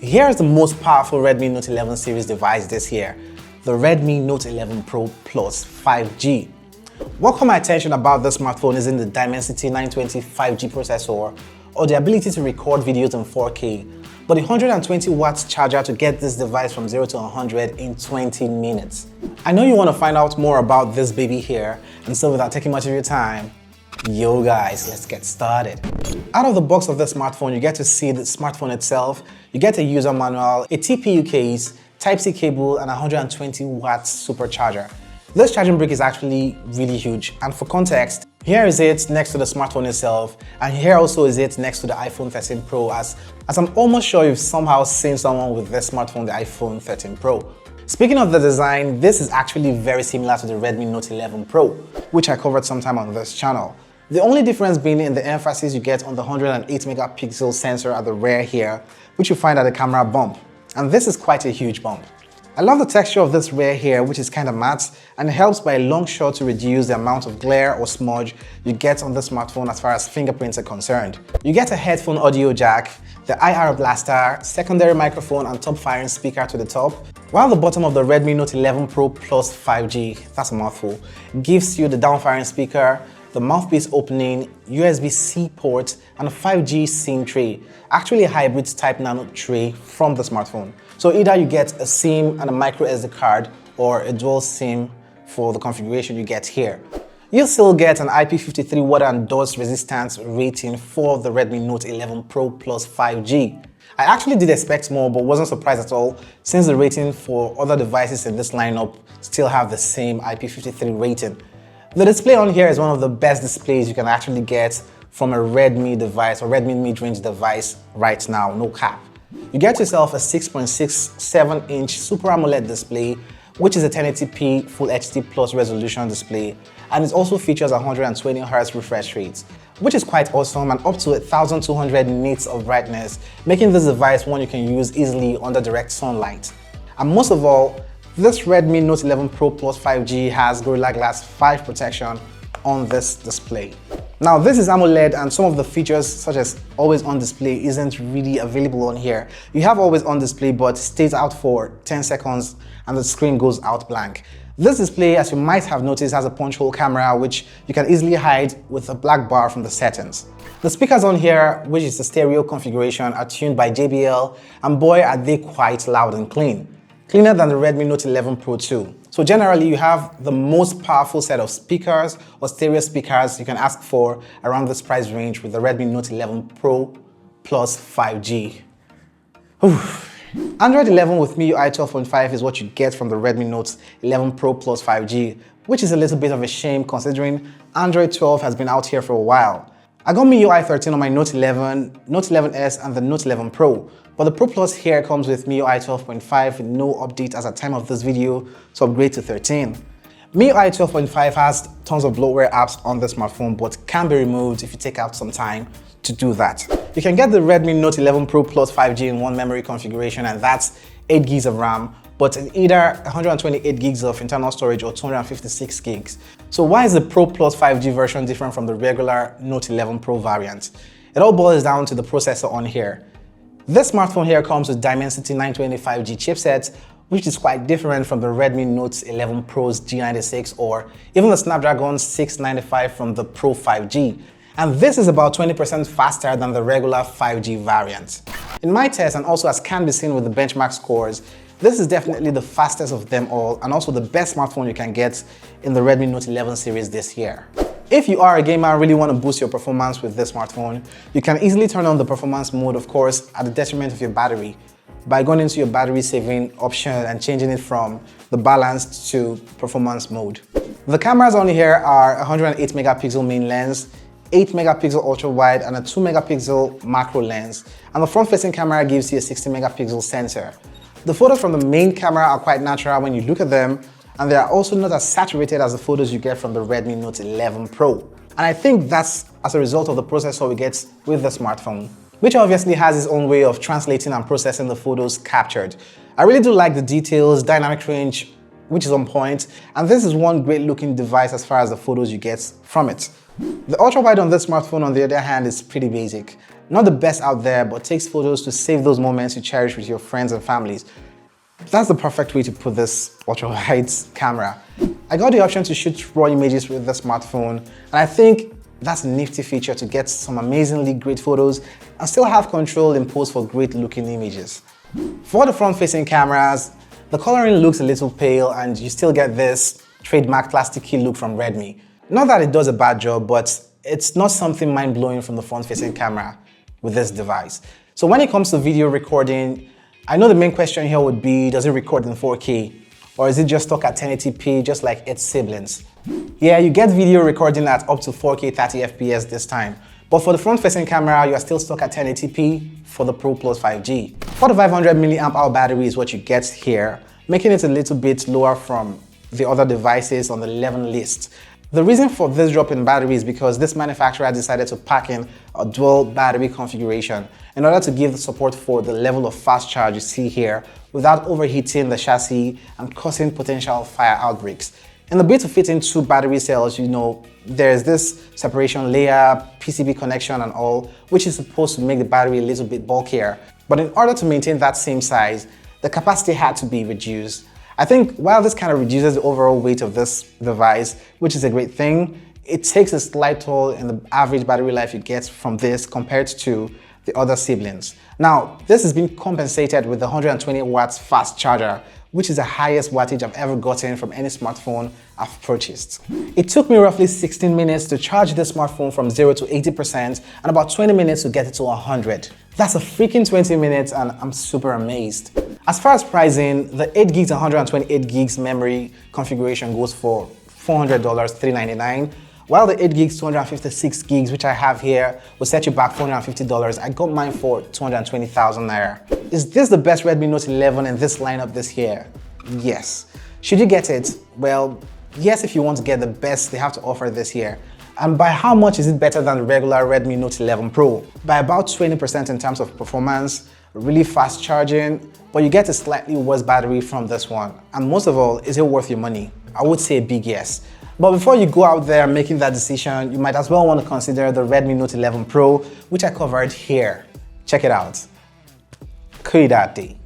Here's the most powerful Redmi Note 11 series device this year, the Redmi Note 11 Pro Plus 5G. What caught my attention about this smartphone isn't the Dimensity 920 5G processor or the ability to record videos in 4K, but the 120 watts charger to get this device from 0 to 100 in 20 minutes. I know you want to find out more about this baby here, and so without taking much of your time, yo guys, let's get started. Out of the box of the smartphone, you get to see the smartphone itself, you get a user manual, a TPU case, Type-C cable, and a 120 watts supercharger. This charging brick is actually really huge, and for context, here is it next to the smartphone itself, and here also is it next to the iPhone 13 Pro, as I'm almost sure you've somehow seen someone with this smartphone, the iPhone 13 Pro. Speaking of the design, this is actually very similar to the Redmi Note 11 Pro, which I covered sometime on this channel. The only difference being in the emphasis you get on the 108 megapixel sensor at the rear here, which you find at the camera bump. And this is quite a huge bump. I love the texture of this rear here, which is kind of matte, and it helps by a long shot to reduce the amount of glare or smudge you get on the smartphone as far as fingerprints are concerned. You get a headphone audio jack, the IR blaster, secondary microphone, and top firing speaker to the top, while the bottom of the Redmi Note 11 Pro Plus 5G, that's a mouthful, gives you the down firing speaker, the mouthpiece opening, USB-C port, and a 5G SIM tray, actually a hybrid type nano tray from the smartphone. So either you get a SIM and a micro SD card or a dual SIM for the configuration you get here. You'll still get an IP53 water and dust resistance rating for the Redmi Note 11 Pro Plus 5G. I actually did expect more, but wasn't surprised at all, since the rating for other devices in this lineup still have the same IP53 rating. The display on here is one of the best displays you can actually get from a Redmi device or Redmi mid-range device right now, no cap. You get yourself a 6.67-inch Super AMOLED display, which is a 1080p Full HD Plus resolution display, and it also features 120Hz refresh rate, which is quite awesome, and up to 1200 nits of brightness, making this device one you can use easily under direct sunlight. And most of all, this Redmi Note 11 Pro Plus 5G has Gorilla Glass 5 protection on this display. Now this is AMOLED, and some of the features such as always on display isn't really available on here. You have always on display, but stays out for 10 seconds and the screen goes out blank. This display, as you might have noticed, has a punch hole camera which you can easily hide with a black bar from the settings. The speakers on here, which is the stereo configuration, are tuned by JBL, and boy are they quite loud and clean. Cleaner than the Redmi Note 11 Pro 2. So generally you have the most powerful set of speakers or stereo speakers you can ask for around this price range with the Redmi Note 11 Pro Plus 5G. Android 11 with MIUI 12.5 is what you get from the Redmi Note 11 Pro Plus 5G, which is a little bit of a shame considering Android 12 has been out here for a while. I got MIUI 13 on my Note 11, Note 11S, and the Note 11 Pro. But the Pro Plus here comes with MIUI 12.5 with no update as at time of this video to upgrade to 13. MIUI 12.5 has tons of bloatware apps on the smartphone, but can be removed if you take out some time to do that. You can get the Redmi Note 11 Pro Plus 5G in one memory configuration, and that's 8 gigs of RAM, but in either 128 gigs of internal storage or 256 gigs. So why is the Pro Plus 5G version different from the regular Note 11 Pro variant? It all boils down to the processor on here. This smartphone here comes with Dimensity 920 5G chipset, which is quite different from the Redmi Note 11 Pro's G96 or even the Snapdragon 695 from the Pro 5G. And this is about 20% faster than the regular 5G variant. In my test, and also as can be seen with the benchmark scores, this is definitely the fastest of them all, and also the best smartphone you can get in the Redmi Note 11 series this year. If you are a gamer and really want to boost your performance with this smartphone, you can easily turn on the performance mode, of course, at the detriment of your battery, by going into your battery saving option and changing it from the balanced to performance mode. The cameras on here are 108 megapixel main lens, 8 megapixel ultra wide, and a 2 megapixel macro lens, and the front facing camera gives you a 60 megapixel sensor. The photos from the main camera are quite natural when you look at them, and they are also not as saturated as the photos you get from the Redmi Note 11 Pro. And I think that's as a result of the processor we get with the smartphone, which obviously has its own way of translating and processing the photos captured. I really do like the details, dynamic range, which is on point, and this is one great looking device as far as the photos you get from it. The ultra wide on this smartphone, on the other hand, is pretty basic. Not the best out there, but takes photos to save those moments you cherish with your friends and families. That's the perfect way to put this ultra-wide camera. I got the option to shoot raw images with the smartphone, and I think that's a nifty feature to get some amazingly great photos and still have control in post for great looking images. For the front-facing cameras, the coloring looks a little pale and you still get this trademark plasticky look from Redmi. Not that it does a bad job, but it's not something mind-blowing from the front-facing camera with this device. So when it comes to video recording, I know the main question here would be, does it record in 4K? Or is it just stuck at 1080p just like its siblings? Yeah, you get video recording at up to 4K 30 FPS this time. But for the front-facing camera, you are still stuck at 1080p for the Pro Plus 5G. 4500 mAh battery is what you get here, making it a little bit lower from the other devices on the 11 list. The reason for this drop in battery is because this manufacturer decided to pack in a dual battery configuration in order to give support for the level of fast charge you see here without overheating the chassis and causing potential fire outbreaks. In the bid to fit in two battery cells, there's this separation layer, PCB connection and all, which is supposed to make the battery a little bit bulkier. But in order to maintain that same size, the capacity had to be reduced. I think while this kind of reduces the overall weight of this device, which is a great thing, it takes a slight toll in the average battery life you get from this compared to the other siblings. Now, this has been compensated with the 120 watts fast charger, which is the highest wattage I've ever gotten from any smartphone I've purchased. It took me roughly 16 minutes to charge this smartphone from 0 to 80% and about 20 minutes to get it to 100. That's a freaking 20 minutes and I'm super amazed. As far as pricing, the 8 gigs and 128 gigs memory configuration goes for $400, $399, while the 8 gigs, 256 gigs, which I have here, will set you back $450. I got mine for 220,000 naira. Is this the best Redmi Note 11 in this lineup this year? Yes. Should you get it? Well, yes, if you want to get the best they have to offer this year. And by how much is it better than the regular Redmi Note 11 Pro? By about 20% in terms of performance, really fast charging, but you get a slightly worse battery from this one. And most of all, is it worth your money? I would say a big yes. But before you go out there making that decision, you might as well want to consider the Redmi Note 11 Pro, which I covered here. Check it out. Cuidado.